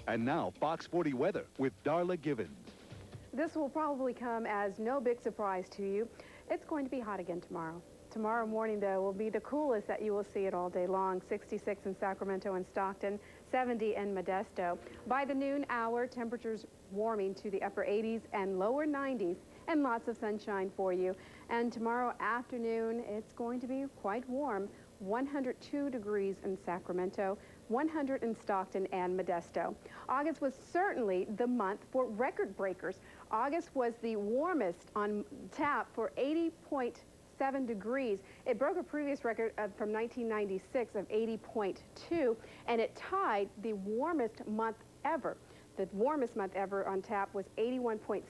And now, Fox 40 weather with Darla Givens. This will probably come as no big surprise to you. It's going to be hot again tomorrow. Tomorrow morning, though, will be the coolest that you will see it all day long. 66 in Sacramento and Stockton, 70 in Modesto. By the noon hour, temperatures warming to the upper 80s and lower 90s, and lots of sunshine for you. And tomorrow afternoon, it's going to be quite warm. 102 degrees in Sacramento, 100 in Stockton and Modesto. August was certainly the month for record breakers. August was the warmest on tap for 80.7 degrees. It broke a previous record from 1996 of 80.2, and it tied the warmest month ever. The warmest month ever on tap was 81.6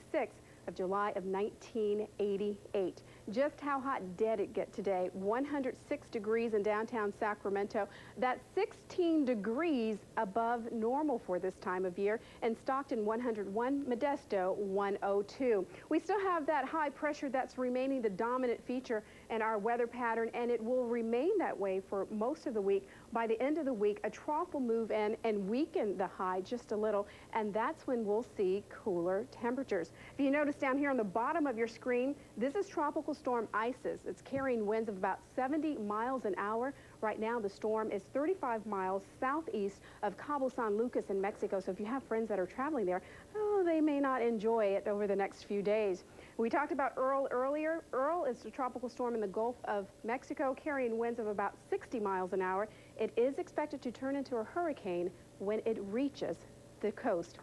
of July of 1988. Just how hot did it get today? 106 degrees in downtown Sacramento. That's 16 degrees above normal for this time of year. And Stockton 101, Modesto 102. We still have that high pressure that's remaining the dominant feature in our weather pattern, and it will remain that way for most of the week. By the end of the week, a trough will move in and weaken the high just a little, and that's when we'll see cooler temperatures. If you notice down here on the bottom of your screen, this is Tropical Storm Isis. It's carrying winds of about 70 miles an hour. Right now, the storm is 35 miles southeast of Cabo San Lucas in Mexico. So if you have friends that are traveling there, oh, they may not enjoy it over the next few days. We talked about Earl earlier. Earl is a tropical storm in the Gulf of Mexico, carrying winds of about 60 miles an hour. It is expected to turn into a hurricane when it reaches the coast.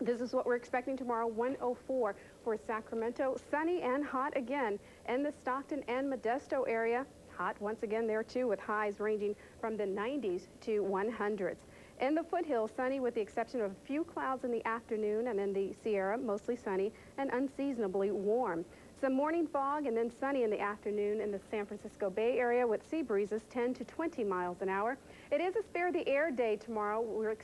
This is what we're expecting tomorrow, 104 for Sacramento. Sunny and hot again in the Stockton and Modesto area. Hot once again there too, with highs ranging from the 90s to 100s. In the foothills, sunny with the exception of a few clouds in the afternoon, and in the Sierra, mostly sunny and unseasonably warm. Some morning fog and then sunny in the afternoon in the San Francisco Bay Area with sea breezes 10 to 20 miles an hour. It is a spare the air day tomorrow. We're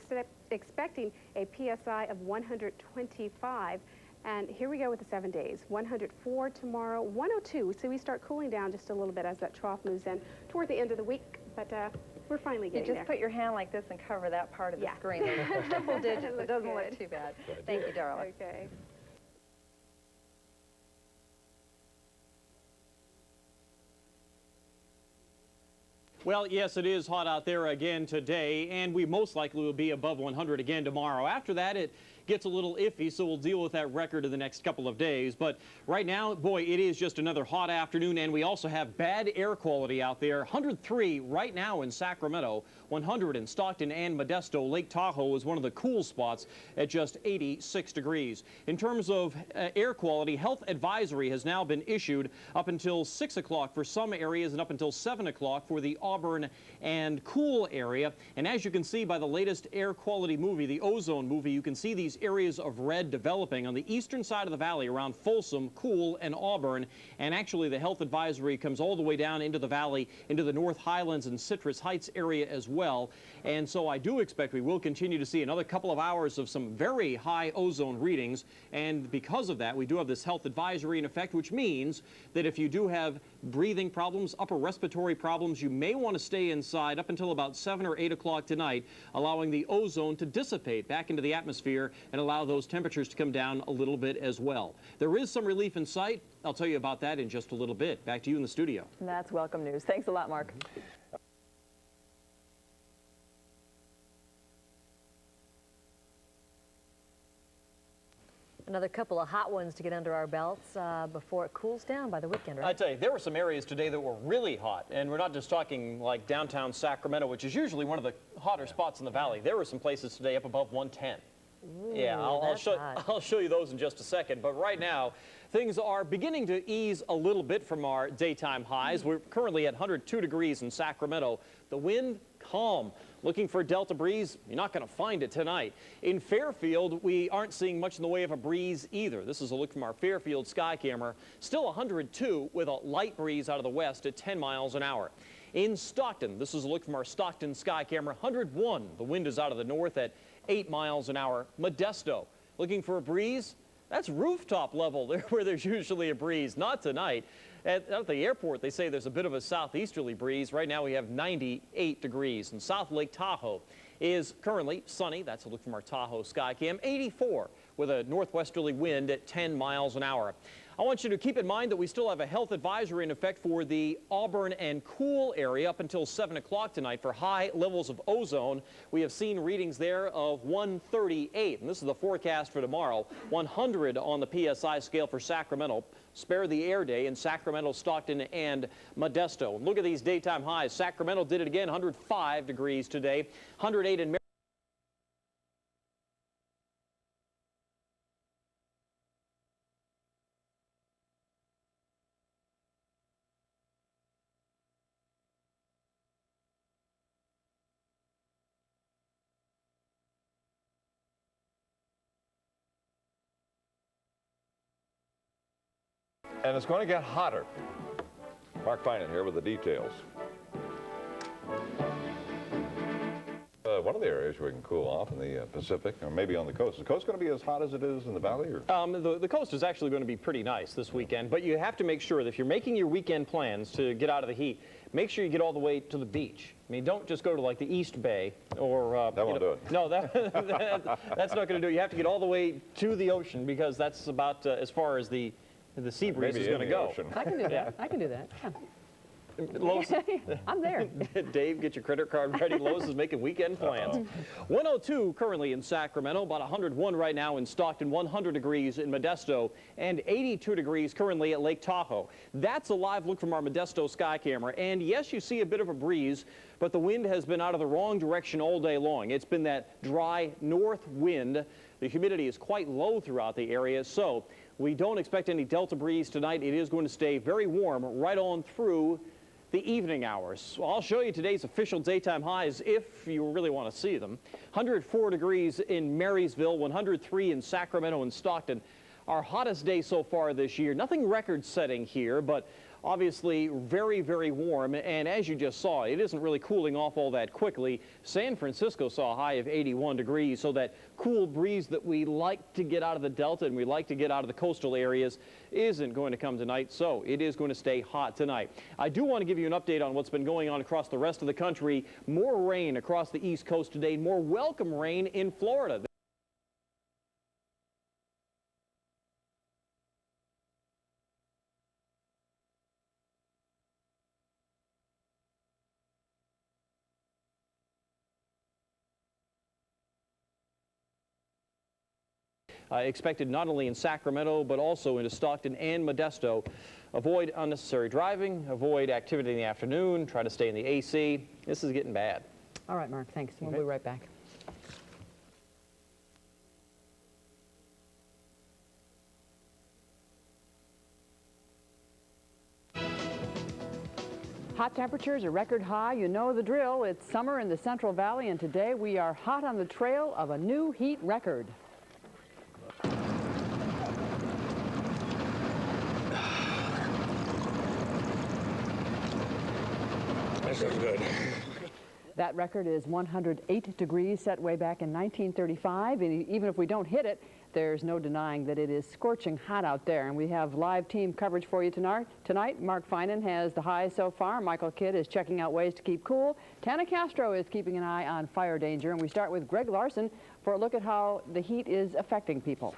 expecting a PSI of 125. And here we go with the 7 days. 104 tomorrow, 102. So we start cooling down just a little bit as that trough moves in toward the end of the week. But we're finally getting there. You just put your hand like this and cover that part of the screen. Triple digits. It doesn't look too bad. Thank you, Darla. Okay. Well, yes, it is hot out there again today, and we most likely will be above 100 again tomorrow. After that, it gets a little iffy, so we'll deal with that record in the next couple of days. But right now, boy, it is just another hot afternoon, and we also have bad air quality out there. 103 right now in Sacramento, 100 in Stockton and Modesto. Lake Tahoe is one of the cool spots at just 86 degrees. In terms of air quality, health advisory has now been issued up until 6 o'clock for some areas and up until 7 o'clock for the Auburn and Cool area. And as you can see by the latest air quality movie, the ozone movie, you can see these areas of red developing on the eastern side of the valley around Folsom, Cool, and Auburn. And actually the health advisory comes all the way down into the valley, into the North Highlands and Citrus Heights area as well. And so I do expect we will continue to see another couple of hours of some very high ozone readings. And because of that, we do have this health advisory in effect, which means that if you do have breathing problems, upper respiratory problems, you may want to stay inside up until about 7 or 8 o'clock tonight, allowing the ozone to dissipate back into the atmosphere and allow those temperatures to come down a little bit as well. There is some relief in sight. I'll tell you about that in just a little bit. Back to you in the studio. That's welcome news. Thanks a lot, Mark. Another couple of hot ones to get under our belts before it cools down by the weekend, right? I tell you, there were some areas today that were really hot, and we're not just talking like downtown Sacramento, which is usually one of the hotter spots in the valley. There were some places today up above 110. Ooh, yeah, I'll show you those in just a second. But right now, things are beginning to ease a little bit from our daytime highs. We're currently at 102 degrees in Sacramento. The wind, calm. Looking for a delta breeze, you're not going to find it tonight. In Fairfield, we aren't seeing much in the way of a breeze either. This is a look from our Fairfield sky camera. Still 102 with a light breeze out of the west at 10 miles an hour. In Stockton, this is a look from our Stockton sky camera. 101. The wind is out of the north at 8 miles an hour. Modesto, looking for a breeze? That's rooftop level where there's usually a breeze. Not tonight. At the airport, they say there's a bit of a southeasterly breeze. Right now we have 98 degrees. In South Lake Tahoe, is currently sunny. That's a look from our Tahoe Skycam. 84 with a northwesterly wind at 10 miles an hour. I want you to keep in mind that we still have a health advisory in effect for the Auburn and Cool area up until 7 o'clock tonight for high levels of ozone. We have seen readings there of 138, and this is the forecast for tomorrow. 100 on the PSI scale for Sacramento. Spare the Air Day in Sacramento, Stockton, and Modesto. Look at these daytime highs. Sacramento did it again, 105 degrees today, 108 in Maryland. And it's going to get hotter. Mark Finan here with the details. One of the areas where we can cool off in the Pacific, or maybe on the coast. Is the coast going to be as hot as it is in the valley? Or? The coast is actually going to be pretty nice this weekend, but you have to make sure that if you're making your weekend plans to get out of the heat, make sure you get all the way to the beach. I mean, don't just go to like the East Bay or... that won't do it. No, that's not going to do it. You have to get all the way to the ocean because that's about as far as the sea breeze is going to go. Ocean. I can do that. I can do that. Yeah. Lois, I'm there. Dave, get your credit card ready. Lois is making weekend plans. 102 currently in Sacramento, about 101 right now in Stockton, 100 degrees in Modesto, and 82 degrees currently at Lake Tahoe. That's a live look from our Modesto sky camera. And yes, you see a bit of a breeze, but the wind has been out of the wrong direction all day long. It's been that dry north wind. The humidity is quite low throughout the area, so we don't expect any delta breeze tonight. It is going to stay very warm right on through the evening hours. So I'll show you today's official daytime highs if you really want to see them. 104 degrees in Marysville, 103 in Sacramento and Stockton. Our hottest day so far this year. Nothing record-setting here, but obviously very, very warm. And as you just saw, it isn't really cooling off all that quickly. San Francisco saw a high of 81 degrees, so that cool breeze that we like to get out of the Delta and we like to get out of the coastal areas isn't going to come tonight, so it is going to stay hot tonight. I do want to give you an update on what's been going on across the rest of the country. More rain across the East Coast today, more welcome rain in Florida. Expected not only in Sacramento, but also into Stockton and Modesto. Avoid unnecessary driving, avoid activity in the afternoon, try to stay in the AC. This is getting bad. All right, Mark, thanks. We'll be right back. Hot temperatures, a record high. You know the drill. It's summer in the Central Valley, and today we are hot on the trail of a new heat record. This is good. That record is 108 degrees, set way back in 1935. And even if we don't hit it, there's no denying that it is scorching hot out there. And we have live team coverage for you tonight. Mark Finan has the highs so far. Michael Kidd is checking out ways to keep cool. Tana Castro is keeping an eye on fire danger. And we start with Greg Larson for a look at how the heat is affecting people.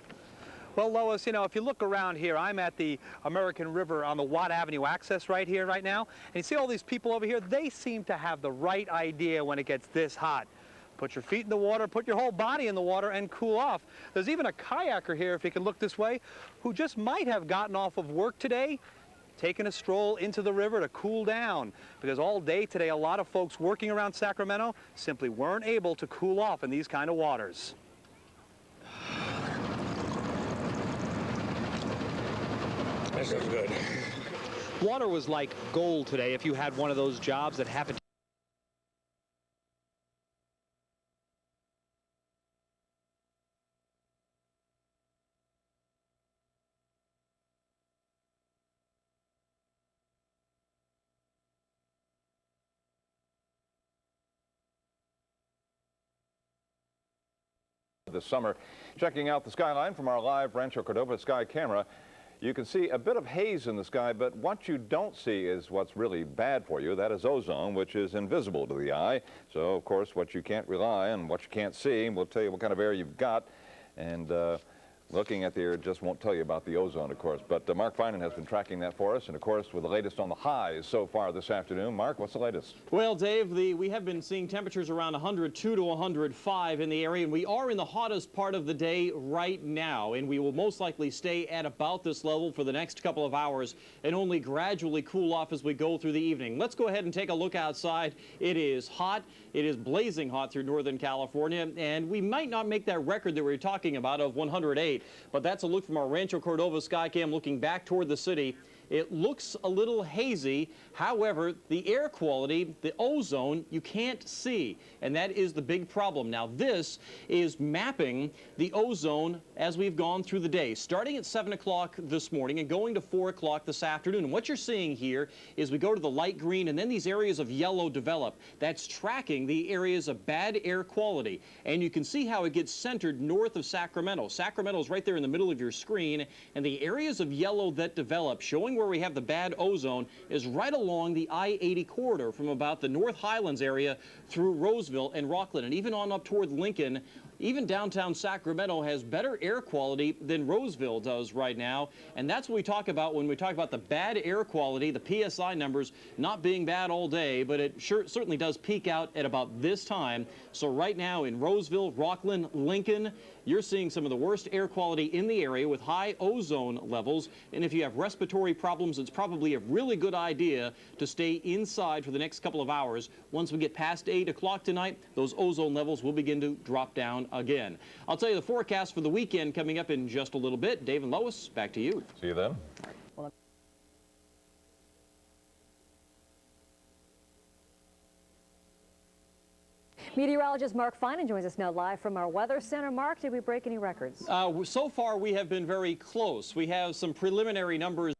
Well, Lois, you know, if you look around here, I'm at the American River on the Watt Avenue access right here, right now. And you see all these people over here, they seem to have the right idea when it gets this hot. Put your feet in the water, put your whole body in the water, and cool off. There's even a kayaker here, if you can look this way, who just might have gotten off of work today, taking a stroll into the river to cool down. Because all day today, a lot of folks working around Sacramento simply weren't able to cool off in these kind of waters. This is good. Water was like gold today if you had one of those jobs that happened. This summer, checking out the skyline from our live Rancho Cordova sky camera. You can see a bit of haze in the sky, but what you don't see is what's really bad for you. That is ozone, which is invisible to the eye. So, of course, what you can't rely on, what you can't see, will tell you what kind of air you've got. And looking at the air just won't tell you about the ozone, of course. But Mark Finan has been tracking that for us. And, of course, with the latest on the highs so far this afternoon. Mark, what's the latest? Well, Dave, we have been seeing temperatures around 102 to 105 in the area, and we are in the hottest part of the day right now, and we will most likely stay at about this level for the next couple of hours and only gradually cool off as we go through the evening. Let's go ahead and take a look outside. It is hot. It is blazing hot through Northern California, and we might not make that record that we were talking about of 108, but that's a look from our Rancho Cordova Skycam looking back toward the city. It looks a little hazy. However, the air quality, the ozone, you can't see, and that is the big problem. Now, this is mapping the ozone as we've gone through the day, starting at 7 o'clock this morning and going to 4 o'clock this afternoon. And what you're seeing here is we go to the light green, and then these areas of yellow develop. That's tracking the areas of bad air quality, and you can see how it gets centered north of Sacramento. Sacramento is right there in the middle of your screen, and the areas of yellow that develop, showing where we have the bad ozone, is right along the I-80 corridor from about the North Highlands area through Roseville and Rockland, and even on up toward Lincoln. Even downtown Sacramento has better air quality than Roseville does right now, and that's what we talk about when we talk about the bad air quality, the PSI numbers not being bad all day, but it certainly does peak out at about this time. So right now in Roseville, Rockland, Lincoln, you're seeing some of the worst air quality in the area with high ozone levels, and if you have respiratory problems, it's probably a really good idea to stay inside for the next couple of hours. Once we get past 8 o'clock tonight, those ozone levels will begin to drop down again. I'll tell you the forecast for the weekend coming up in just a little bit. Dave and Lois, back to you. See you then. Meteorologist Mark Finan joins us now live from our Weather Center. Mark, did we break any records? So far, we have been very close. We have some preliminary numbers